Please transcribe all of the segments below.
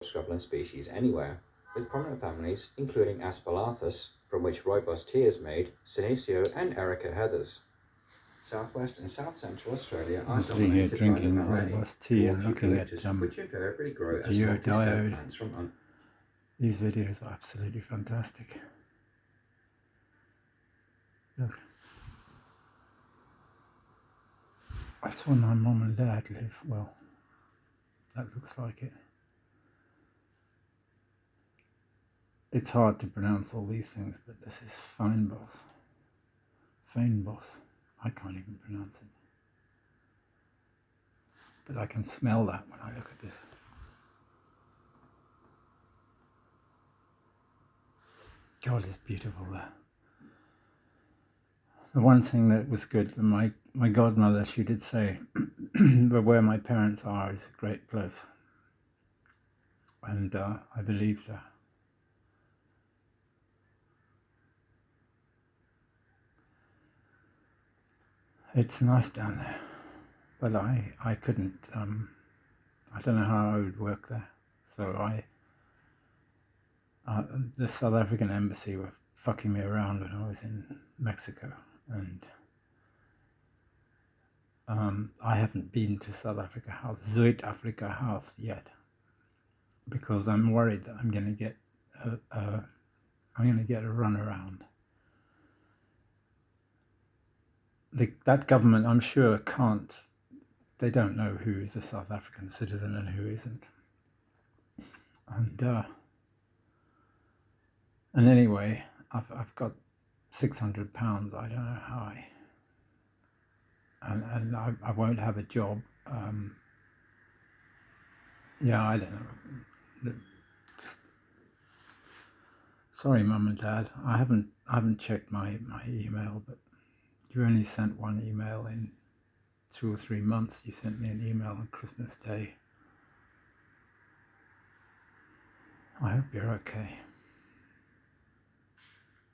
scuppulent species anywhere, with prominent families including Aspalathus, from which rooibos tea is made, Senecio, and Erica heathers. Southwest and south central Australia I'm are sitting here dominated by the drinking Malay, robust tea and dwarf looking at eucalyptus, which invariably grow as multi-stem geodiode. plants from These videos are absolutely fantastic. Look, that's where my mum and dad live. Well, that looks like it. It's hard to pronounce all these things, but this is Feinboss. Feinboss. I can't even pronounce it. But I can smell that when I look at this. God, it's beautiful there. The one thing that was good, my godmother, she did say, but where my parents are is a great place. And I believed her. It's nice down there, but I couldn't, I don't know how I would work there. So the South African embassy were fucking me around when I was in Mexico, and I haven't been to South Africa House, Zuid-Afrika House yet, because I'm worried that I'm going to get a runaround. That government, I'm sure, can't. They don't know who is a South African citizen and who isn't. And anyway, I've got £600. I don't know how and I won't have a job. Yeah, I don't know. Sorry, Mum and Dad. I haven't checked my email, but you only sent one email in 2 or 3 months. You sent me an email on Christmas Day. I hope you're okay.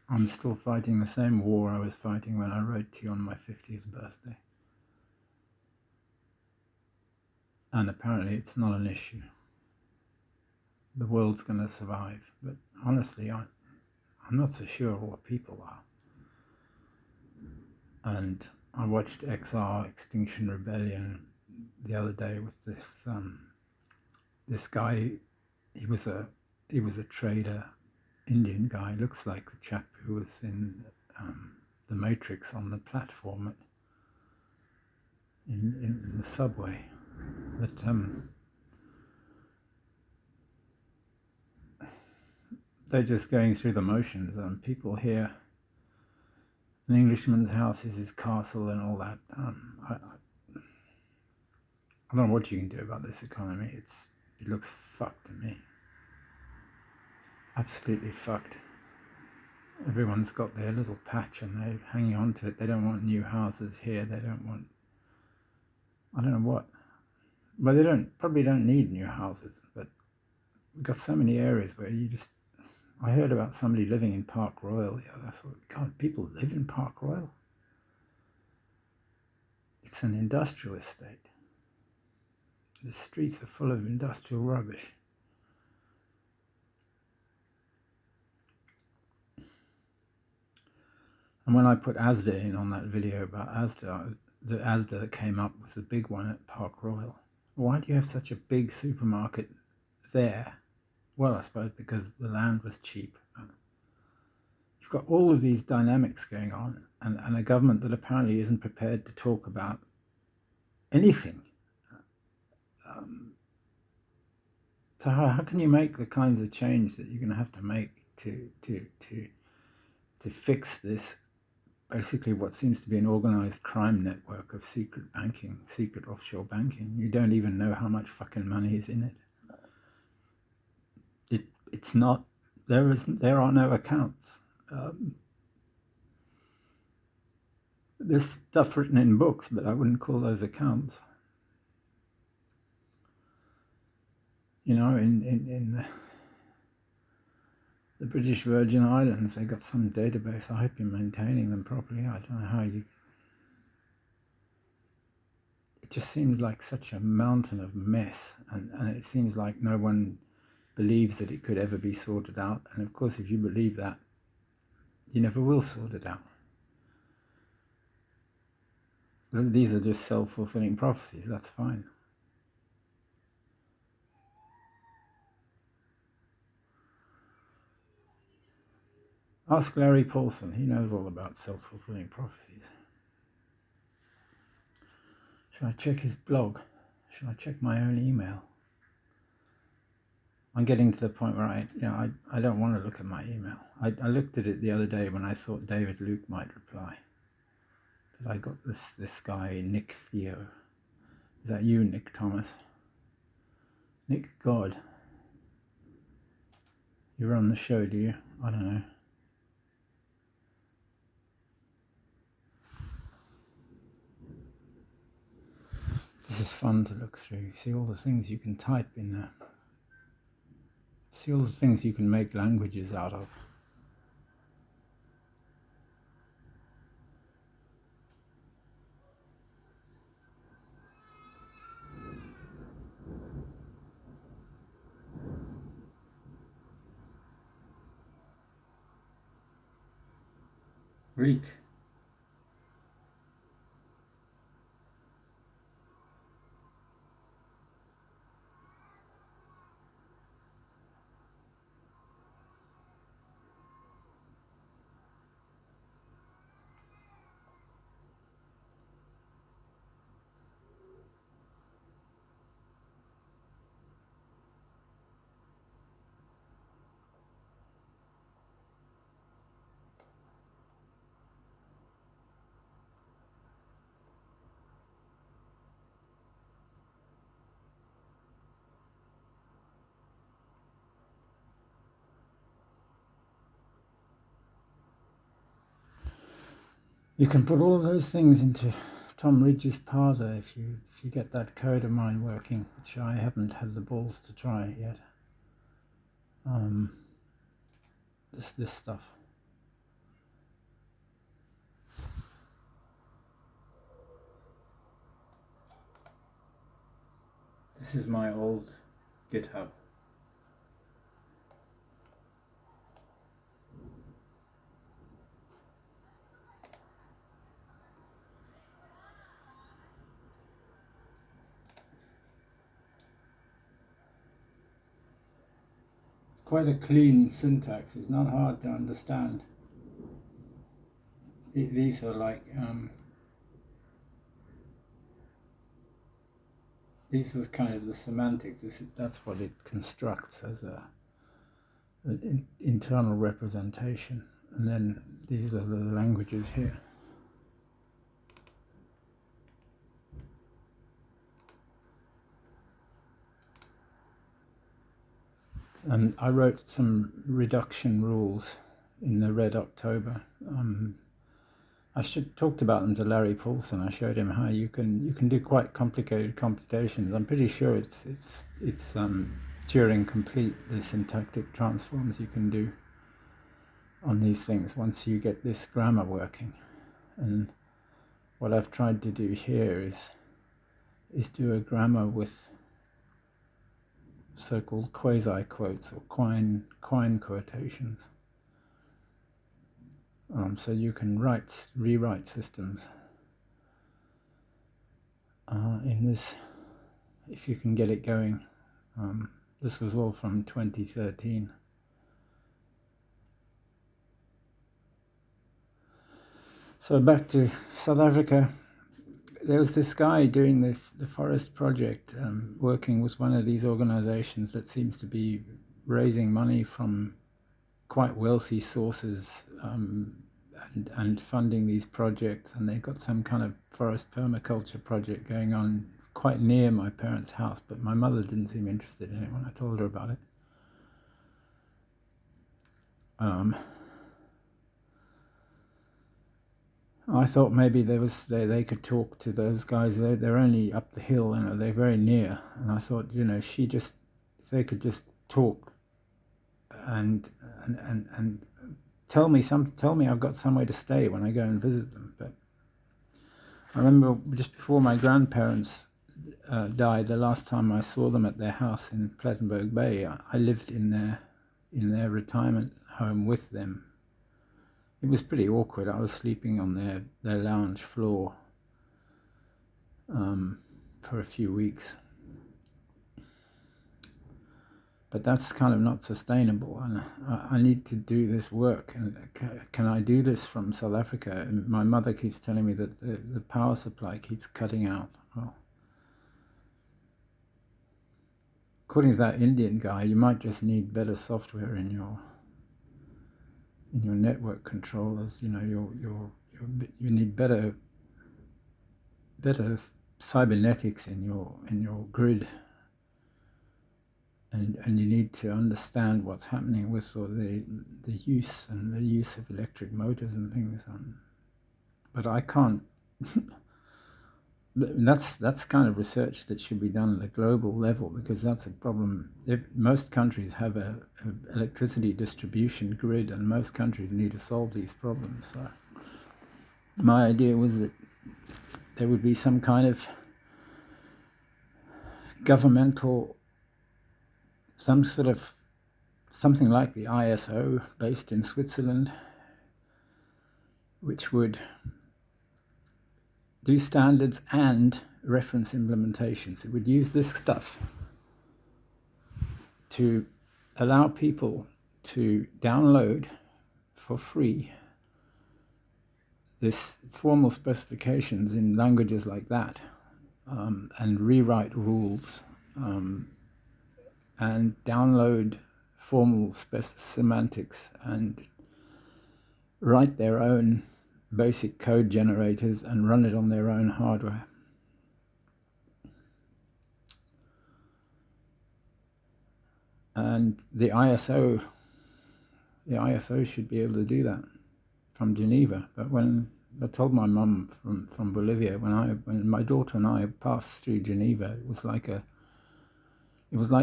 I'm still fighting the same war I was fighting when I wrote to you on my 50th birthday. And apparently it's not an issue. The world's going to survive. But honestly, I'm not so sure what people are. And I watched XR, Extinction Rebellion, the other day with this guy. He was a trader, Indian guy. Looks like the chap who was in the Matrix on the platform in the subway. But they're just going through the motions. People here, an Englishman's house is his castle and all that. I don't know what you can do about this economy. It looks fucked to me. Absolutely fucked. Everyone's got their little patch and they're hanging on to it. They don't want new houses here. They don't want, I don't know what. Well, they probably don't need new houses, but we've got so many areas where I heard about somebody living in Park Royal. Yeah, I thought, God, people live in Park Royal? It's an industrial estate. The streets are full of industrial rubbish. And when I put Asda in on that video about Asda, the Asda that came up was the big one at Park Royal. Why do you have such a big supermarket there? Well, I suppose because the land was cheap. You've got all of these dynamics going on, and a government that apparently isn't prepared to talk about anything. So how can you make the kinds of change that you're going to have to make to fix this, basically what seems to be an organized crime network of secret banking, secret offshore banking? You don't even know how much fucking money is in it. It's not, there are no accounts. There's stuff written in books, but I wouldn't call those accounts. You know, in the British Virgin Islands, they got some database. I hope you're maintaining them properly. I don't know how you. It just seems like such a mountain of mess, and it seems like no one believes that it could ever be sorted out. And of course, if you believe that, you never will sort it out. These are just self-fulfilling prophecies. That's fine. Ask Larry Paulson. He knows all about self-fulfilling prophecies. Should I check his blog? Should I check my own email? I'm getting to the point where I don't want to look at my email. I looked at it the other day when I thought David Luke might reply. But I got this guy, Nick Theo. Is that you, Nick Thomas? Nick God. You're on the show, do you? I don't know. This is fun to look through. You see all the things you can type in there. See all the things you can make languages out of. Greek. You can put all those things into Tom Ridge's parser if you get that code of mine working, which I haven't had the balls to try yet. This stuff. This is my old GitHub. Quite a clean syntax. It's not hard to understand. These are like these are kind of the semantics. That's what it constructs as an internal representation, and then these are the languages here. And I wrote some reduction rules in the Red October. I talked about them to Larry Paulson. I showed him how you can do quite complicated computations. I'm pretty sure it's Turing complete, the syntactic transforms you can do on these things once you get this grammar working. And what I've tried to do here is do a grammar with so-called quasi-quotes or quine quotations. So you can rewrite systems in this, if you can get it going. This was all from 2013. So back to South Africa. There was this guy doing the forest project, working with one of these organizations that seems to be raising money from quite wealthy sources and funding these projects. And they've got some kind of forest permaculture project going on quite near my parents' house, but my mother didn't seem interested in it when I told her about it. I thought maybe they could talk to those guys. They're only up the hill, they're very near. And I thought, if they could just talk and tell me I've got somewhere to stay when I go and visit them. But I remember just before my grandparents died, the last time I saw them at their house in Plettenberg Bay, I lived in their retirement home with them. It was pretty awkward. I was sleeping on their lounge floor for a few weeks. But that's kind of not sustainable, and I need to do this work. And can I do this from South Africa? And my mother keeps telling me that the power supply keeps cutting out. Well, according to that Indian guy, you might just need better software in your network controllers. You know, you need better cybernetics in your grid. And you need to understand what's happening with sort of the use of electric motors and things. But I can't. That's kind of research that should be done at a global level, because that's a problem. Most countries have a electricity distribution grid, and most countries need to solve these problems. So my idea was that there would be some kind of governmental, something like the ISO based in Switzerland, which would do standards and reference implementations. It would use this stuff to allow people to download for free this formal specifications in languages like that, and rewrite rules, and download formal semantics and write their own basic code generators and run it on their own hardware. And the ISO should be able to do that from Geneva. But when I told my mum from Bolivia, when my daughter and I passed through Geneva, it was like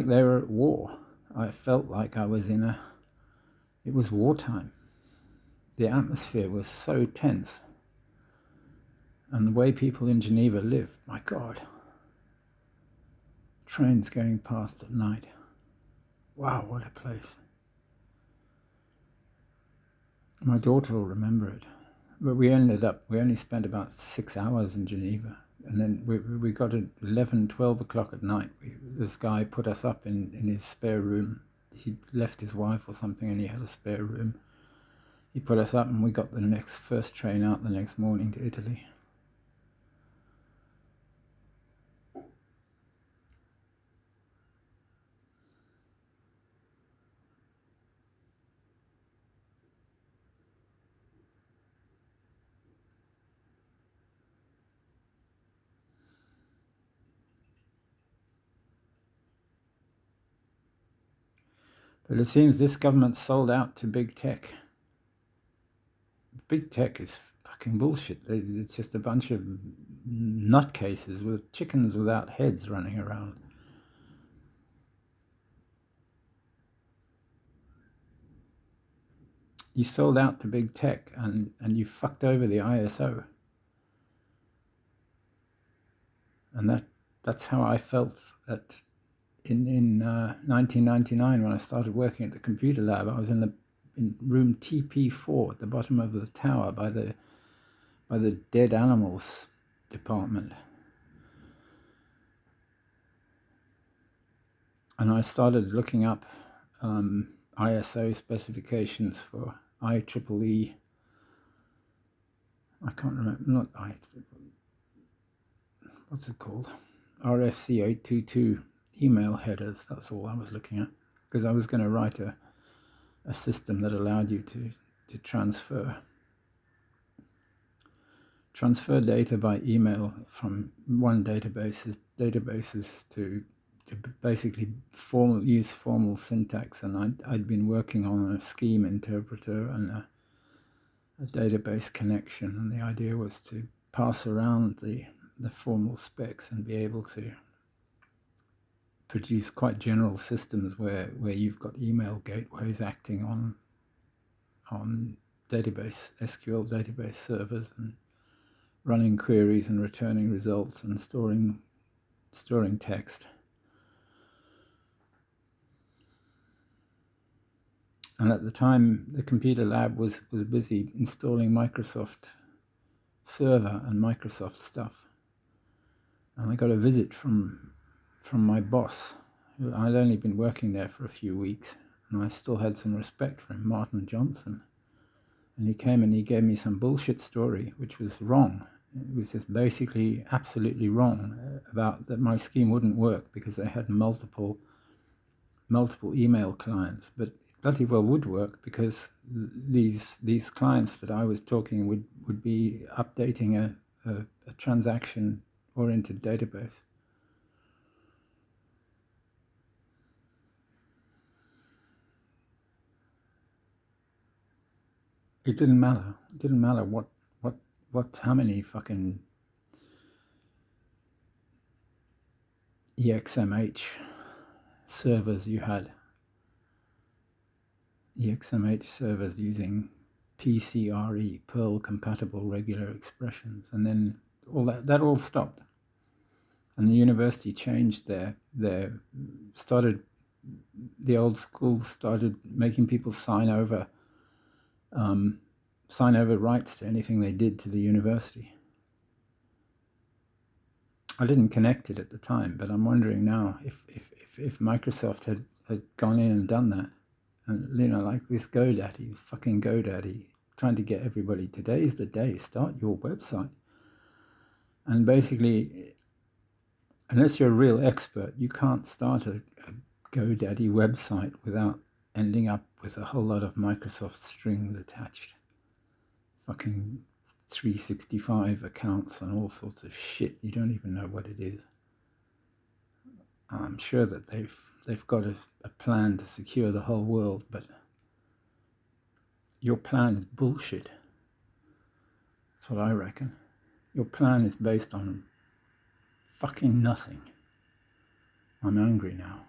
they were at war. I felt like I was it was wartime. The atmosphere was so tense. And the way people in Geneva live, my God. Trains going past at night. Wow, what a place. My daughter will remember it. But we only spent about 6 hours in Geneva. And then we got at 11, 12 o'clock at night. This guy put us up in his spare room. He left his wife or something, and he had a spare room. He put us up, and we got the first train out the next morning to Italy. But it seems this government sold out to big tech. Big tech is fucking bullshit. It's just a bunch of nutcases with chickens without heads running around. You sold out to big tech, and you fucked over the ISO. And that's how I felt in 1999 when I started working at the computer lab. I was in room TP4 at the bottom of the tower by the dead animals department. And I started looking up ISO specifications for IEEE. I can't remember, what's it called? RFC 822 email headers. That's all I was looking at, because I was going to write a system that allowed you to transfer data by email from one databases to basically use formal syntax. And I'd been working on a scheme interpreter and a database connection, and the idea was to pass around the formal specs and be able to produce quite general systems where you've got email gateways acting on database SQL database servers and running queries and returning results and storing storing text. And at the time, the computer lab was busy installing Microsoft Server and Microsoft stuff. And I got a visit from my boss. I'd only been working there for a few weeks, and I still had some respect for him, Martin Johnson. And he came and he gave me some bullshit story, which was wrong. It was just basically absolutely wrong about that my scheme wouldn't work because they had multiple email clients. But it bloody well would work because these clients that I was talking would be updating a transaction-oriented database. It didn't matter. It didn't matter how many fucking EXMH servers you had. EXMH servers using PCRE, Perl compatible regular expressions, and then all that all stopped. And the university changed the old schools started making people sign over rights to anything they did to the university. I didn't connect it at the time, but I'm wondering now if Microsoft had gone in and done that, and like this GoDaddy, fucking GoDaddy, trying to get everybody, today's the day, start your website. And basically, unless you're a real expert, you can't start a GoDaddy website without ending up with a whole lot of Microsoft strings attached. Fucking 365 accounts and all sorts of shit. You don't even know what it is. I'm sure that they've got a plan to secure the whole world, but your plan is bullshit. That's what I reckon. Your plan is based on fucking nothing. I'm angry now.